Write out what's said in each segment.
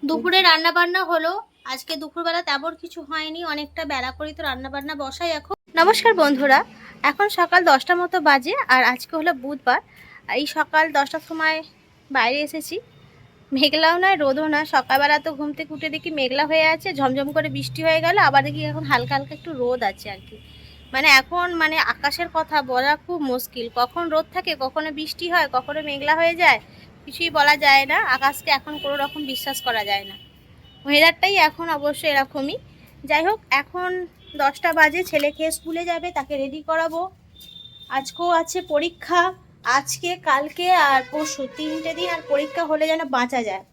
দুপুরে রান্না বান্না হলো। আজকে দুপুরবেলা তেমন কিছু হয়নি, অনেকটা বেলা করেই তো রান্না বান্না বসাই এখন। নমস্কার বন্ধুরা, এখন সকাল 10টার মতো বাজে আর আজকে হলো বুধবার। এই সকাল 10টার সময় বাইরে এসেছি। মেঘলাও নয় রোদও নয়, সকালবেলা তো ঘুম থেকে উঠে দেখি মেঘলা হয়ে আছে, ঝমঝম করে বৃষ্টি হয়ে গেল, আবার দেখি এখন হালকা হালকা একটু রোদ আছে আর কি। মানে এখন আকাশের কথা বলা খুব মুশকিল, কখন রোদ থাকে, কখনো বৃষ্টি হয়, কখনো মেঘলা হয়ে যায়, কিছুই বলা যায় না। আকাশকে এখন কোনো রকম বিশ্বাস করা যায় না। ওয়েদারটাই এখন অবশ্য এরকমই। যাই হোক, এখন 10টা বাজে, ছেলেকে স্কুলে যাবে, তাকে রেডি করাবো। আজকেও আছে পরীক্ষা, আজকে কালকে আর পরশু 3টে দিন আর পরীক্ষা হলে যেন বাঁচা যায়।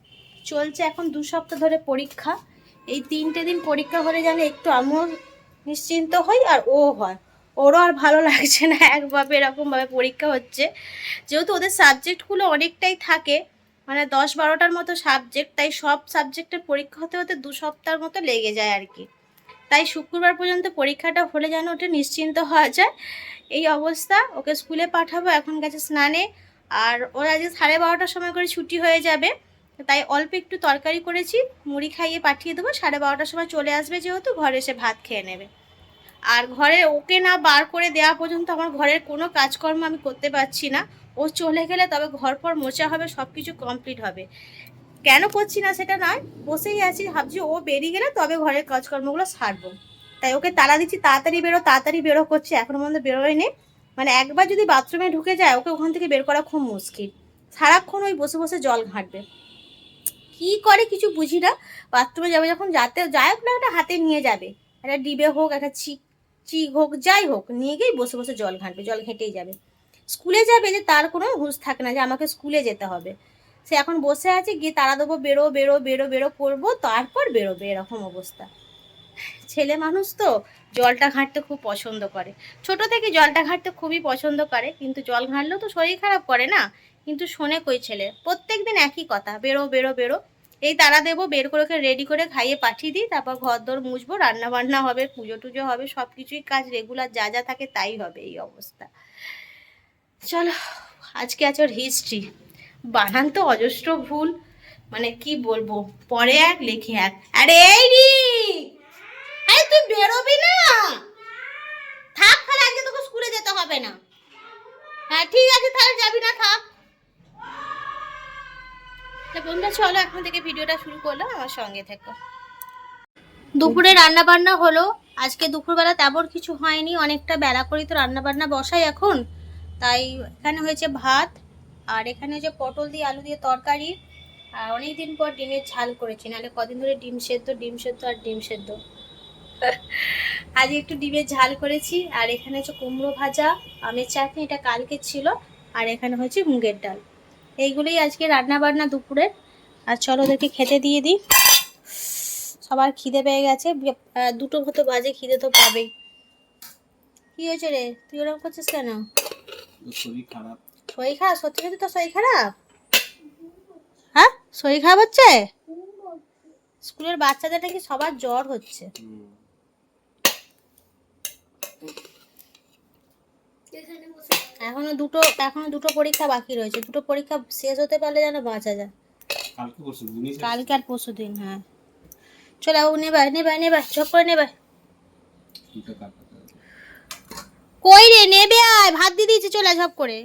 চলছে এখন 2 সপ্তাহ ধরে পরীক্ষা। এই 3টে দিন পরীক্ষা হলে যেন একটু আমিও নিশ্চিন্ত হই আর ও হয়। ওরও আর ভালো লাগছে না একভাবে এরকমভাবে পরীক্ষা হচ্ছে, যেহেতু ওদের সাবজেক্টগুলো অনেকটাই থাকে, মানে 10-12টার মতো সাবজেক্ট, তাই সব সাবজেক্টের পরীক্ষা হতে হতে 2 সপ্তাহের মতো লেগে যায় আর কি। তাই শুক্রবার পর্যন্ত পরীক্ষাটা হলে যেন ওটা নিশ্চিন্ত হওয়া যায়। এই অবস্থা। ওকে স্কুলে পাঠাবো, এখন গেছে স্নানে। আর ওর আজকে 12:30টার সময় করে ছুটি হয়ে যাবে, তাই অল্প একটু তরকারি করেছি, মুড়ি খাইয়ে পাঠিয়ে দেবো। 12:30টার সময় চলে আসবে, যেহেতু ঘরে এসে ভাত খেয়ে নেবে। আর ঘরে ওকে না বার করে দেওয়া পর্যন্ত আমার ঘরের কোনো কাজকর্ম আমি করতে পারছি না। ও চলে গেলে তবে ঘর পর মোছা হবে, সব কিছু কমপ্লিট হবে। কেন করছি না সেটা নয়, বসেই আছি, ভাবছি ও বেরিয়ে গেলে তবে ঘরের কাজকর্মগুলো সারবো। তাই ওকে তাড়া দিচ্ছি, তাড়াতাড়ি বেরো করছে, এখনো পর্যন্ত বেরোয়নি। মানে একবার যদি বাথরুমে ঢুকে যায়, ওকে ওখান থেকে বের করা খুব মুশকিল। সারাক্ষণ ওই বসে বসে জল ঘাঁটবে, কি করে কিছু বুঝি না। বাথরুমে যাবে যখন, যাই হোক না, একটা হাতে নিয়ে যাবে, একটা ডিবে হোক, একটা চিক হোক, যাই হোক, নিয়ে গিয়ে বসে বসে জল ঘাঁটবে, জল ঘেঁটেই যাবে। স্কুলে যাবে যে তার কোনো হুঁশ থাকে না যে আমাকে স্কুলে যেতে হবে। সে এখন বসে আছে, গিয়ে তাড়া দেবো, বেরো বেরো বেরো বেরো করবো, তারপর বেরোবে, এরকম অবস্থা। ছেলে মানুষ তো জলটা ঘাঁটতে খুব পছন্দ করে, ছোট থেকে জলটা ঘাঁটতে খুবই পছন্দ করে, কিন্তু জল ঘাঁটলেও তো শরীর খারাপ করে না। কিন্তু শোনে কই ছেলে, প্রত্যেকদিন একই কথা, বেরো বেরো বেরো। এই তারা দেবো, বের করে ওকে রেডি করে খাইয়ে পাঠিয়ে দিই, তারপর ঘর দর মুছবো, রান্না বান্না হবে, পুজো টুজো হবে, সব কিছুই কাজ রেগুলার যা যা থাকে তাই হবে। এই অবস্থা। চলো, আজকে আছে ওর হিস্ট্রি। বানান তো অজস্র ভুল, মানে কি বলবো, পরে এক লেখে এক। আরে এই রি, আরে তুই বেরোবি না? থাক, তাহলে আজকে তোকে স্কুলে যেতে হবে না। হ্যাঁ ঠিক আছে, তাহলে যাবি না, থাক। বন্ধুরা চলো, এখন থেকে ভিডিওটা শুরু করলাম, আমার সঙ্গে থেকো। দুপুরে রান্না বান্না হলো। আজকে দুপুরবেলা তেমন কিছু হয়নি, অনেকটা বেলা করেই তো রান্না বান্না বসাই এখন। তাই এখানে হয়েছে ভাত, আর এখানে হয়েছে পটল দিয়ে আলু দিয়ে তরকারি, আর অনেকদিন পর ডিমের ঝাল করেছি, নাহলে কদিন ধরে ডিম সেদ্ধ আর ডিম সেদ্ধ। আজ একটু ডিমের ঝাল করেছি। আর এখানে হচ্ছে কুমড়ো ভাজা, আমের চাটনি, এটা কালকে ছিল। আর এখানে হচ্ছে মুগের ডাল। এইগুলোই আজকে রান্না বান্না দুপুরে। আর চলো ওদেরকে খেতে দিয়ে দিই, সবার খিদে পেয়ে গেছে। 2টো মতো বাজে, খিদে তো পাবেই। কি হয়েছে রে, তুই ওরকম করছিস কেন? শরীর খারাপ। শরীর খারাপ? সত্যি সত্যি তো শরীর খারাপ? হ্যাঁ, শরীর খারাপ হচ্ছে? স্কুলের বাচ্চাদের নাকি সবার জ্বর হচ্ছে। এখনো দুটো পরীক্ষা বাকি রয়েছে, 2টো পরীক্ষা শেষ হতে পারলে যেন বাঁচা যায়। কালকে আর পরশু দিন। হ্যাঁ চলে বাবু, নেবে চোখ করে নেবে। কই রে, নেবে আয়, ভাত দিয়ে দিয়েছি, চলে ঝপ করে।